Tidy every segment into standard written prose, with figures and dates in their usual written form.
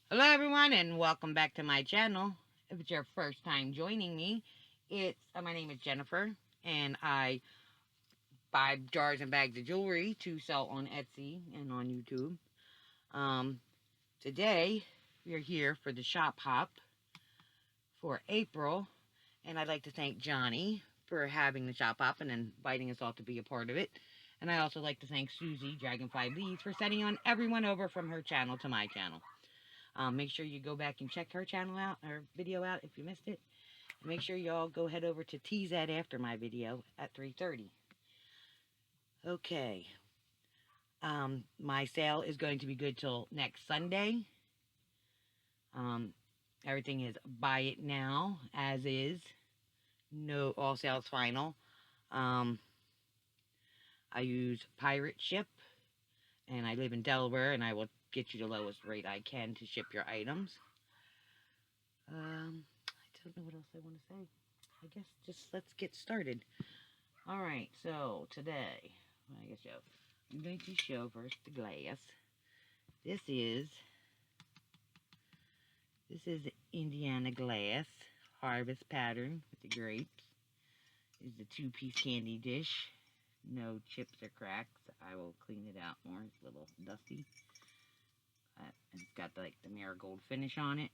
Hello, everyone, and welcome back to my channel. If it's your first time joining me, it's my name is Jennifer, and I buy jars and bags of jewelry to sell on Etsy and on YouTube. Um, Today we are here for the shop hop for April, and I'd like to thank Johnny for having the shop hop and inviting us all to be a part of it. And I also like to thank Suzie, Dragonfly Beez, for sending on everyone over from her channel to my channel. Make sure you go back and check her channel out, her video out if you missed it. And make sure you all go head over to TZED after my video at 3:30. Okay. My sale is going to be good till next Sunday. Um, Everything is buy it now, as is. No, all sales final. Um, I use Pirate Ship, and I live in Delaware, and I will get you the lowest rate I can to ship your items. I don't know what else I want to say. I guess just let's get started. All right, so today, I'm going to show first the glass. This is Indiana glass harvest pattern with the grapes. This is the two-piece candy dish. No chips or cracks. I will clean it out more. It's a little dusty. It's got like the marigold finish on it.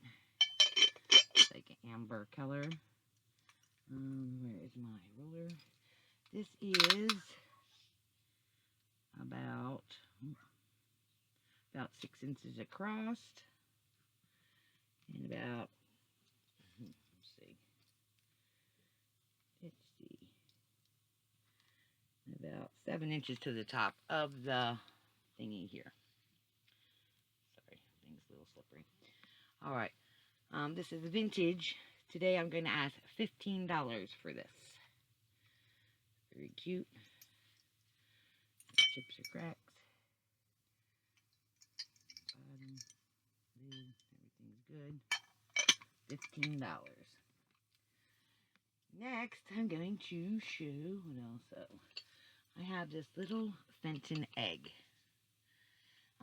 It's like an amber color. Where is my ruler? This is about 6 inches across and about let's see, about 7 inches to the top of the thingy here. Sorry, thing's a little slippery. All right, this is vintage. Today I'm going to ask $15 for this. Very cute. Chips or cracks. Bottom, lid, everything's good. $15. Next, I'm going to show what else. So, I have this little Fenton egg.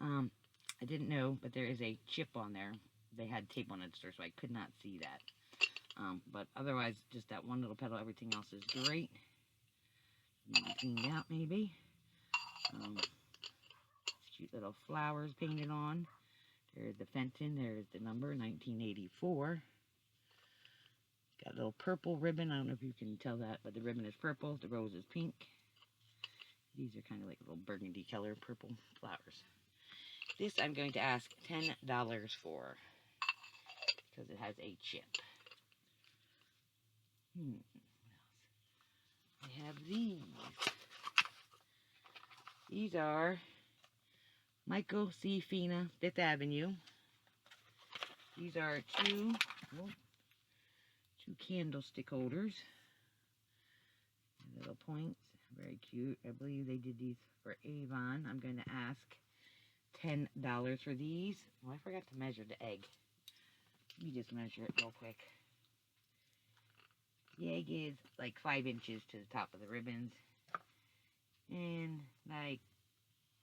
I didn't know, but there is a chip on there. They had tape on it, so I could not see that. But otherwise, just that one little petal. Everything else is great. Maybe cleaned out, maybe. Cute little flowers painted on. There's the Fenton. There's the number, 1984. Got a little purple ribbon. I don't know if you can tell that, but the ribbon is purple. The rose is pink. These are kind of like little burgundy color purple flowers. This I'm going to ask $10 for because it has a chip. What else? I have these. These are Michael C. Fina, 5th Avenue. These are two candlestick holders. Little points. Very cute. I believe they did these for Avon. I'm going to ask $10 for these. Oh, I forgot to measure the egg. Let me just measure it real quick. The egg is like 5 inches to the top of the ribbons and like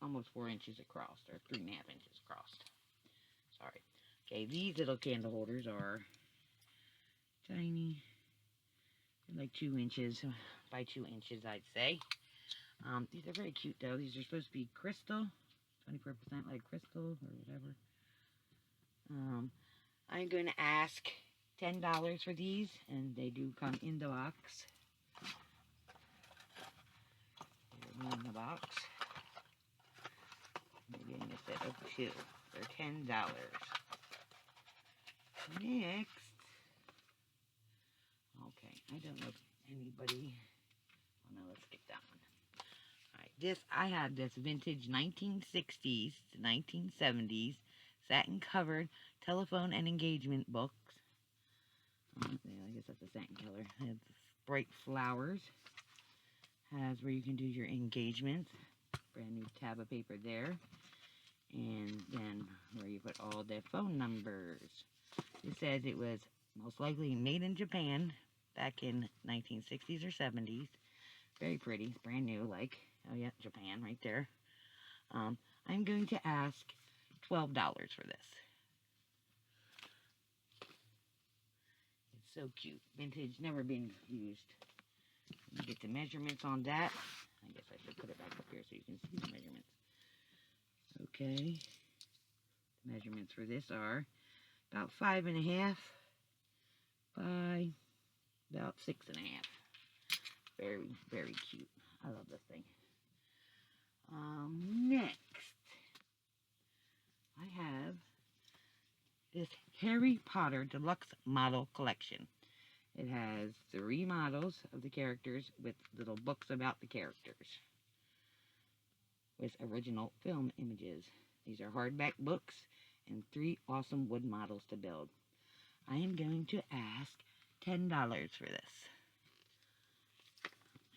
almost 4 inches across, or 3.5 inches across. Sorry. Okay, these little candle holders are tiny. They're like 2 inches by 2 inches, I'd say. These are very cute though. These are supposed to be crystal, 24% like crystal or whatever. I'm going to ask $10 for these, and they do come in the box. They're in the box. Maybe I'm going to set up two. They're $10. Next. Okay, I don't know if anybody. Oh no, let's skip that one. Alright, I have this vintage 1960s to 1970s satin covered telephone and engagement books. I guess that's a satin color. It has bright flowers. Has where you can do your engagements. Brand new tab of paper there. And then where you put all the phone numbers. It says it was most likely made in Japan back in 1960s or 70s. Very pretty. It's brand new, like, oh yeah, Japan right there. I'm going to ask $12 for this. So cute. Vintage, never been used. Let me get the measurements on that. I guess I should put it back up here so you can see the measurements. Okay. The measurements for this are about 5.5 by about 6.5. Very, very cute. I love this thing. Next, I have this Harry Potter Deluxe Model Collection. It has 3 models of the characters with little books about the characters with original film images. These are hardback books and 3 awesome wood models to build. I am going to ask $10 for this.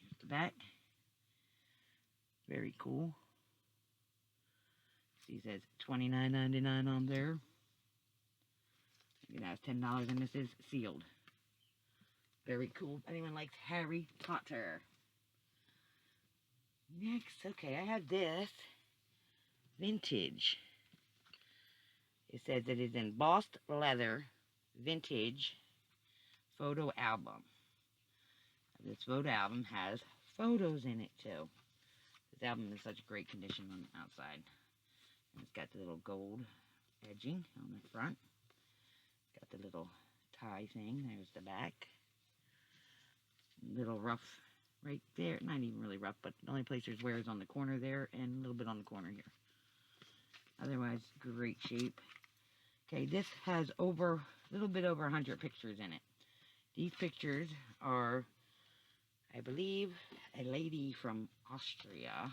Here's the back. Very cool. See, it says $29.99 on there. You can ask $10 and this is sealed. Very cool. Anyone likes Harry Potter? Next, okay, I have this vintage. It says it is embossed leather vintage photo album. This photo album has photos in it too. This album is such great condition on the outside. And it's got the little gold edging on the front. Got the little tie thing. There's the back. Little rough right there. Not even really rough, but the only place there's wear is on the corner there and a little bit on the corner here. Otherwise, great shape. Okay, this has a little bit over 100 pictures in it. These pictures are, I believe, a lady from Austria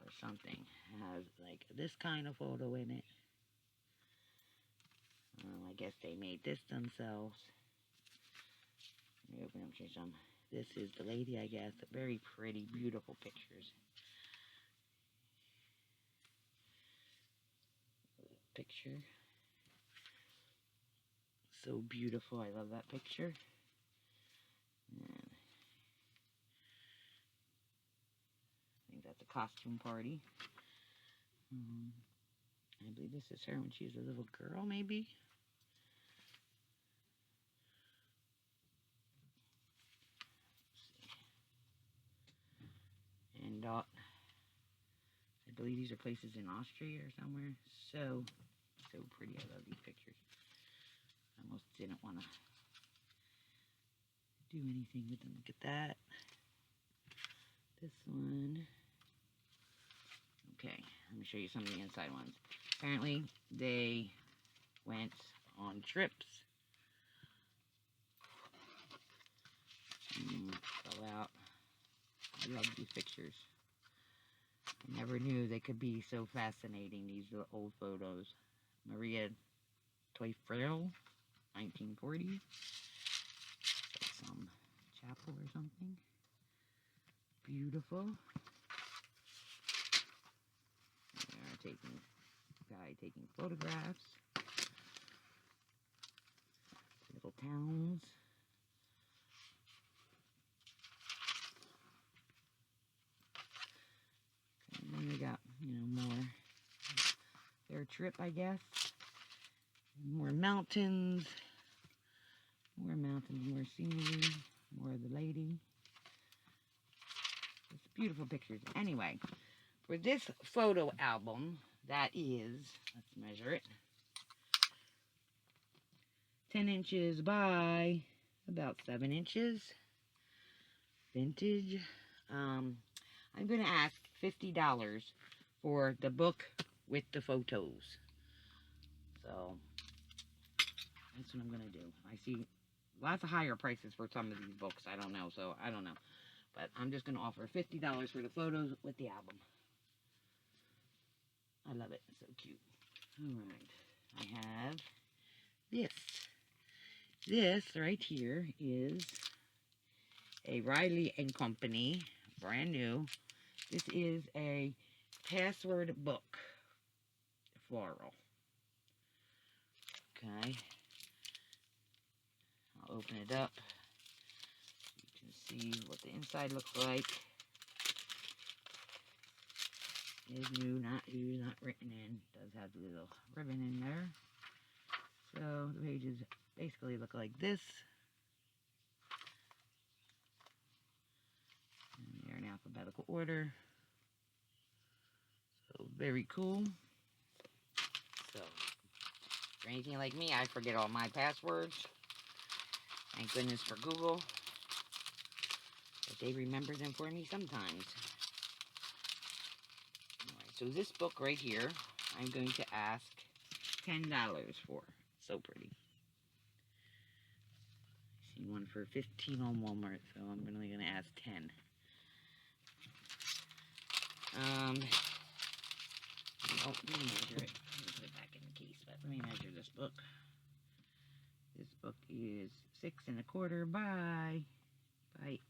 or something. It has like this kind of photo in it. I guess they made this themselves. Let me open up here some. This is the lady, I guess. Very pretty, beautiful pictures. Picture. So beautiful. I love that picture. And I think that's a costume party. I believe this is her when she was a little girl, maybe. And I believe these are places in Austria or somewhere. So pretty. I love these pictures. I almost didn't want to do anything with them. Look at that. This one. Okay, let me show you some of the inside ones. Apparently, they went on trips. Fell out. I love these pictures. I never knew they could be so fascinating, these old photos. Maria Toifrel, 1940. Like some chapel or something. Beautiful. They are taking photographs. Little towns. And then we got, more their trip, I guess. More mountains. More scenery. More of the lady. It's beautiful pictures. Anyway, for this photo album, that is, let's measure it, 10 inches by about 7 inches. Vintage. I'm going to ask $50 for the book with the photos. So, that's what I'm going to do. I see lots of higher prices for some of these books. I don't know, so I don't know. But I'm just going to offer $50 for the photos with the album. I love it. It's so cute. Alright. I have this. This right here is a Riley & Company. Brand new. This is a password book. Floral. Okay. I'll open it up. You can see what the inside looks like. Is new, not written in. Does have the little ribbon in there. So the page is basically look like this. And they're in alphabetical order. So very cool. So if you're anything like me, I forget all my passwords. Thank goodness for Google. But they remember them for me sometimes. Alright, so this book right here, I'm going to ask $10 for. So pretty. I see one for $15 on Walmart, so I'm really going to ask 10. Oh, let me measure it. I'm going to put it back in the case, but let me measure this book. This book is 6 1/4 by 8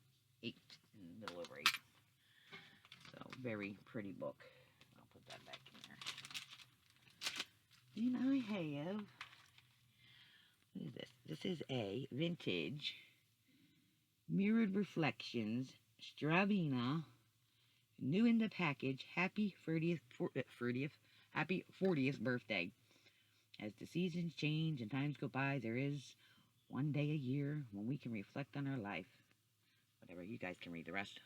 in the middle over 8. So very pretty book. I'll put that back in there. Then I have, what is this? This is a vintage mirrored reflections Stravina, new in the package. Happy 40th birthday. As the seasons change and times go by, there is one day a year when we can reflect on our life. Whatever, you guys can read the rest.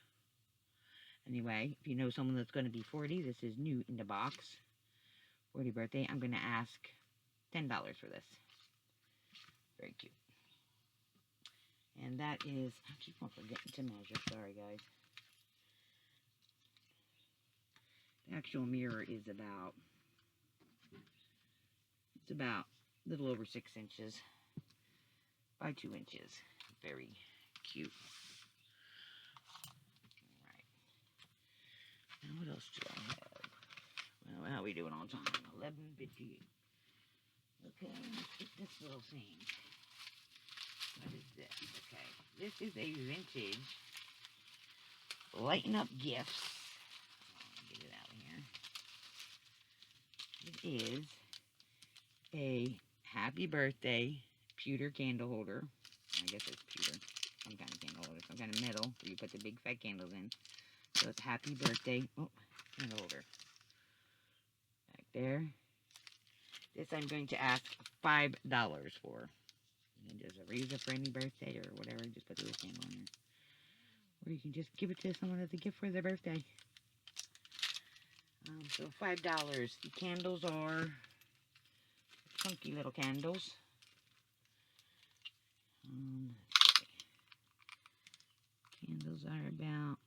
Anyway, if you know someone that's going to be 40, this is new in the box. 40 birthday, I'm going to ask $10 for this. Very cute. And that is, I keep on forgetting to measure, sorry guys. The actual mirror is about, it's about a little over 6 inches by 2 inches. Very cute. Alright. Now what else do I have? Well, how are we doing on time? 11:58. Okay, let's get this little thing. What is this? Okay, this is a vintage lighten up gifts. Get it out here. It is a happy birthday pewter candle holder. I guess it's pewter. Some kind of candle holder. Some kind of metal where you put the big fat candles in. So it's happy birthday. Oh, candle holder. Back there. This I'm going to ask $5 for. And just a razor for any birthday or whatever. Just put a little candle in there. Or you can just give it to someone as a gift for their birthday. So $5. The candles are chunky little candles. Candles are about,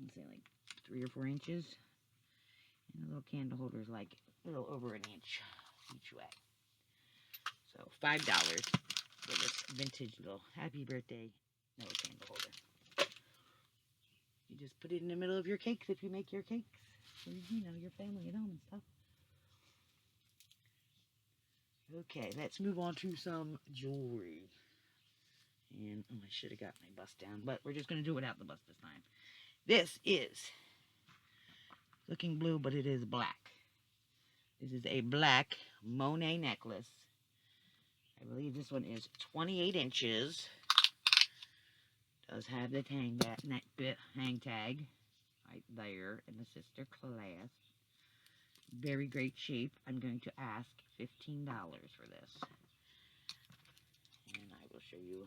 let's say like 3 or 4 inches. And the little candle holder is like a little over an inch each way. So $5 for this vintage little happy birthday little candle holder. You just put it in the middle of your cakes if you make your cakes. For, you know, your family at home and stuff. Okay, let's move on to some jewelry. And I should have got my bust down, but we're just going to do it without the bust this time. This is looking blue, but it is black. This is a black Monet necklace. I believe this one is 28 inches. Does have the hang tag right there in the sister clasp. Very great shape. I'm going to ask $15 for this. And I will show you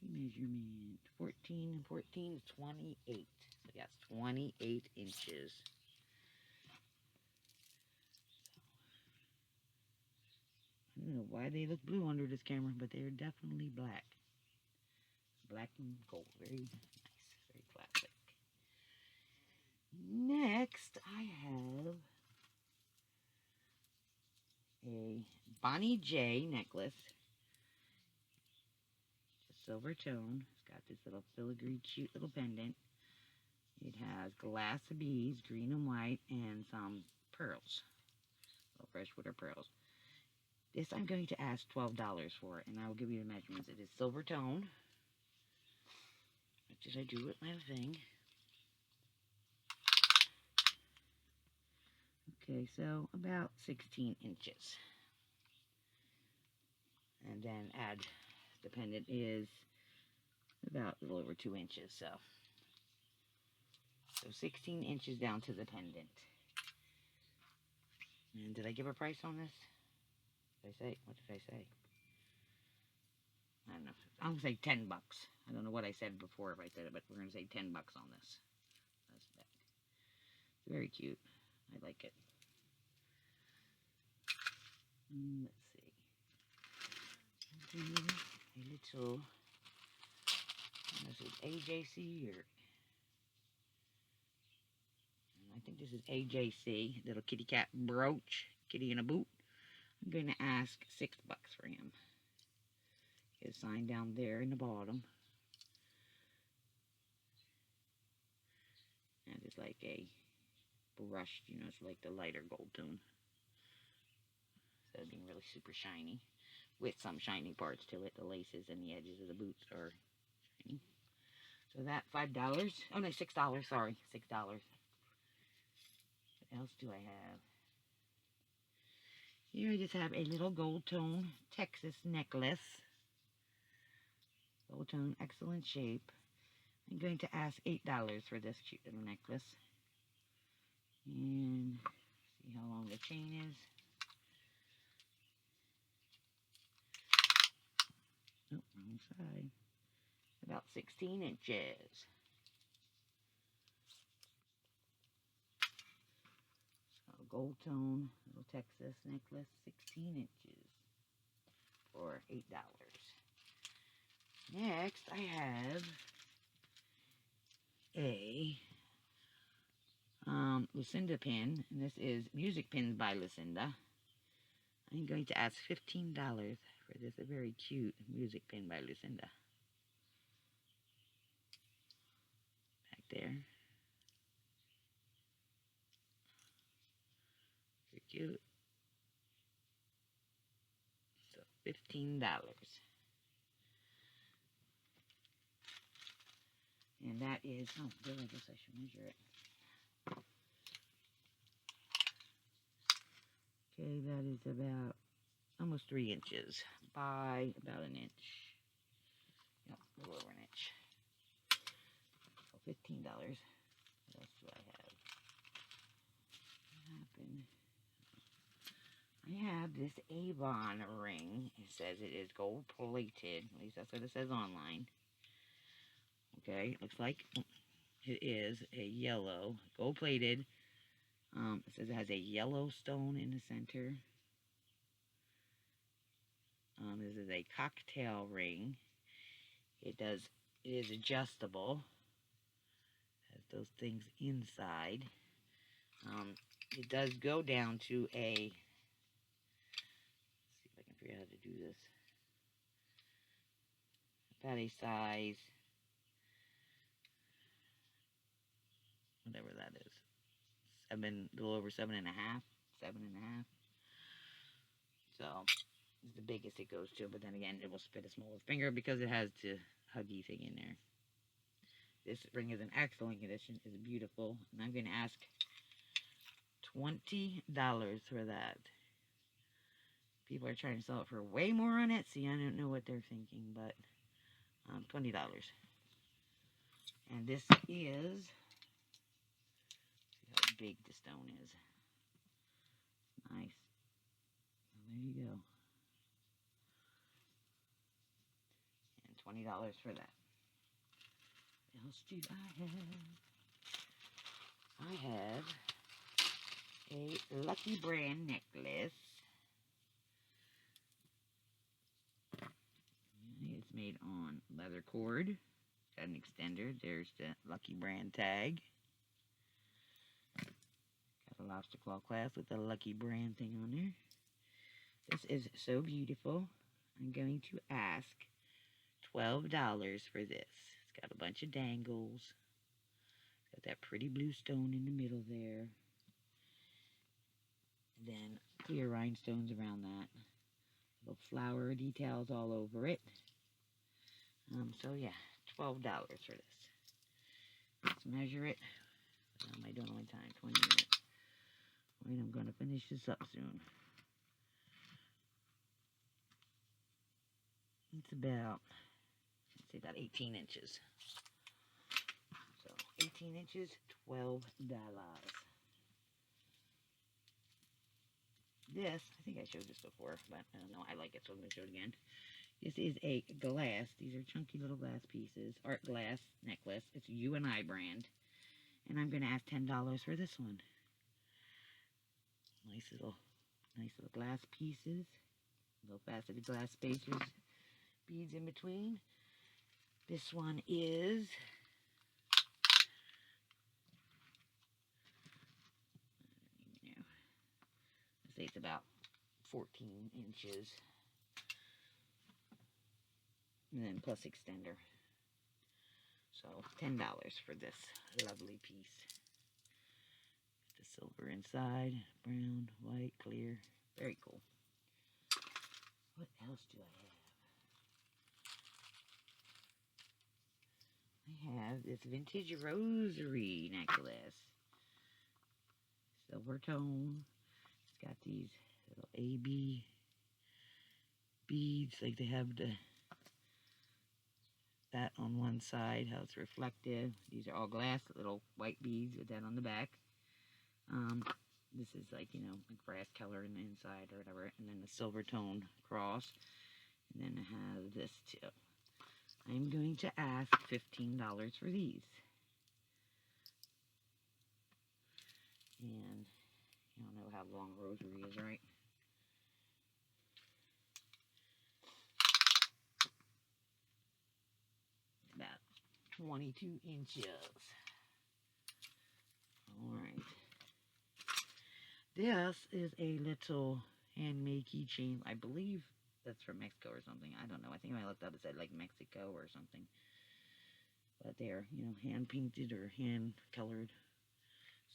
the measurement. 14 and 14 is 28. So yes, 28 inches. I don't know why they look blue under this camera, but they're definitely black. Black and gold. Very nice. Very classic. Next, I have a Bonnie J necklace. It's a silver tone. It's got this little filigree cute little pendant. It has glass beads, green and white, and some pearls. Little freshwater pearls. This I'm going to ask $12 for, and I will give you the measurements. It is silver tone, which is I do with my thing. Okay, so about 16 inches. And then add the pendant is about a little over 2 inches, so 16 inches down to the pendant. And did I give a price on this? What did I say? What did I say? I don't know. I'm going to say 10 bucks. I don't know what I said before if I said it, but we're going to say 10 bucks on this. That's that. It's very cute. I like it. Let's see. A little, this is AJC, or I think this is AJC, little kitty cat brooch, kitty in a boot. I'm going to ask $6 for him. Get a sign down there in the bottom. And it's like a brushed, you know, it's like the lighter gold tone. So it's being really super shiny, with some shiny parts to it. The laces and the edges of the boots are shiny. So that $5. Oh no, $6. Sorry, $6. What else do I have? Here I just have a little gold tone Texas necklace. Gold tone, excellent shape. I'm going to ask $8 for this cute little necklace. And see how long the chain is. Oh, wrong side. About 16 inches. So gold tone, little Texas necklace, 16 inches for $8. Next, I have a Lucinda pin, and this is Music Pins by Lucinda. I'm going to ask $15 for this, a very cute music pin by Lucinda. Back there. Very cute. So $15. And that is, oh, good, I guess I should measure it. Okay, that is about almost 3 inches by about an inch. Yep, a little over an inch. So $15. What else do I have? What happened? I have this Avon ring. It says it is gold plated. At least that's what it says online. Okay, looks like it is a yellow, gold plated. It says it has a yellow stone in the center. This is a cocktail ring. It is adjustable. Has those things inside. It does go down to a, let's see if I can figure out how to do this. About a size, whatever that is, a little over 7.5. 7.5. So it's the biggest it goes to, but then again, it will fit a smaller finger because it has the huggy thing in there. This ring is in excellent condition. It's beautiful, and I'm going to ask $20 for that. People are trying to sell it for way more on Etsy. I don't know what they're thinking, but $20. And this is, see how big the stone is. Nice. Well, there you go. And $20 for that. What else do I have? I have a Lucky Brand necklace. It's made on leather cord. Got an extender. There's the Lucky Brand tag. Got a lobster claw clasp with the Lucky Brand thing on there. This is so beautiful. I'm going to ask $12 for this. It's got a bunch of dangles. Got that pretty blue stone in the middle there. Then clear rhinestones around that. Little flower details all over it. So yeah, $12 for this. Let's measure it. What am I doing on time? 20 minutes. Wait, I'm going to finish this up soon. It's about, let's say about 18 inches. So 18 inches, $12. this, I think I showed this before, but I don't know, I like it, so I'm going to show it again. This is a glass. These are chunky little glass pieces. Art glass necklace. It's a U&I brand. And I'm going to ask $10 for this one. Nice little glass pieces. Little faceted glass spaces. Beads in between. This one is... I say it's about 14 inches. And then plus extender. So $10 for this lovely piece. The silver inside, brown, white, clear. Very cool. What else do I have? I have this vintage rosary necklace. Silver tone. It's got these little AB beads, like they have that on one side, how it's reflective. These are all glass, little white beads with that on the back. This is like, you know, like brass color in the inside or whatever, and then the silver tone cross, and then I have this too. I'm going to ask $15 for these. And you don't know how long rosary is, right? About 22 inches. Alright. This is a little handmade keychain. I believe that's from Mexico or something. I don't know. I think when I looked up it said like Mexico or something. But they're, you know, hand painted or hand colored.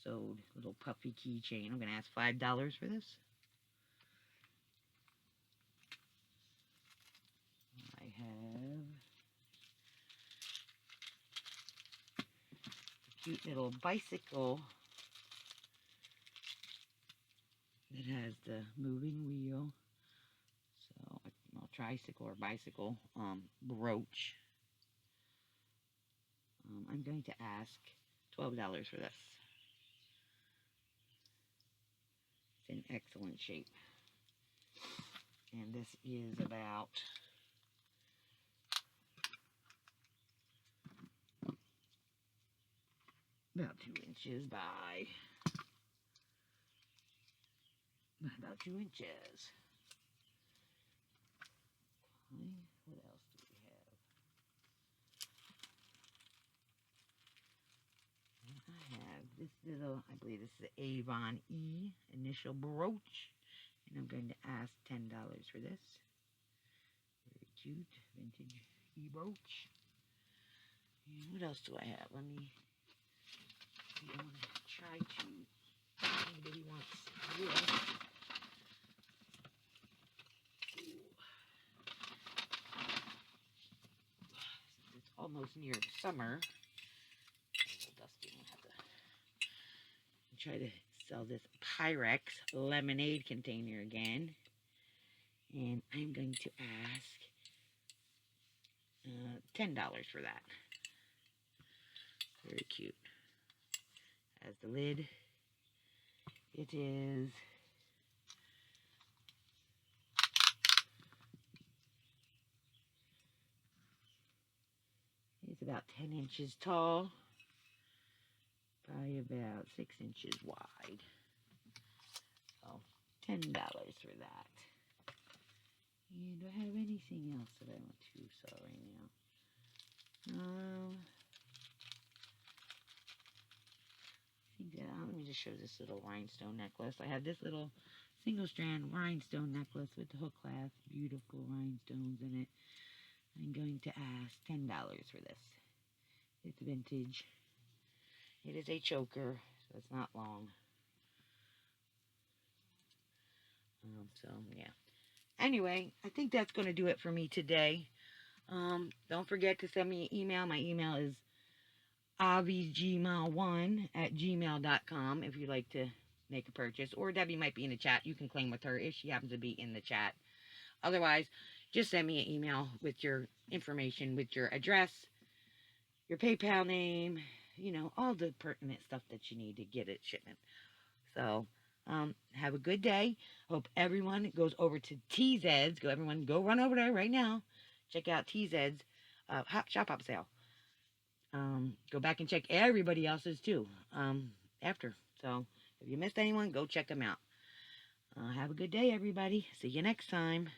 Sewed little puffy keychain. I'm going to ask $5 for this. I have a cute little bicycle that has the moving wheel. So, well, tricycle or bicycle brooch. I'm going to ask $12 for this. It's in excellent shape. And this is about about 2 inches by about 2 inches. Okay, what else do we have? I have this little, I believe this is the Avon E initial brooch. And I'm going to ask $10 for this. Very cute, vintage E brooch. And what else do I have? Let me see. I want to try to. Anybody wants this? It's almost near summer. It's a little dusty. I'm gonna have to try to sell this Pyrex lemonade container again. And I'm going to ask $10 for that. Very cute. As the lid, it is about 10 inches tall by about 6 inches wide. So $10 for that. And do I have anything else that I want to sell right now? I think that, let me just show this little rhinestone necklace. I have this little single strand rhinestone necklace with the hook clasp, beautiful rhinestones in it. I'm going to ask $10 for this. It's vintage. It is a choker, so it's not long. So, yeah. Anyway, I think that's going to do it for me today. Don't forget to send me an email. My email is avgmail1@gmail.com if you'd like to make a purchase. Or Debbie might be in the chat. You can claim with her if she happens to be in the chat. Otherwise, just send me an email with your information, with your address, your PayPal name, you know, all the pertinent stuff that you need to get it shipment. So, Have a good day. Hope everyone goes over to TZED's. Everyone, go run over there right now. Check out TZED's shop hop sale. Go back and check everybody else's too. After. So if you missed anyone, go check them out. Have a good day, everybody. See you next time.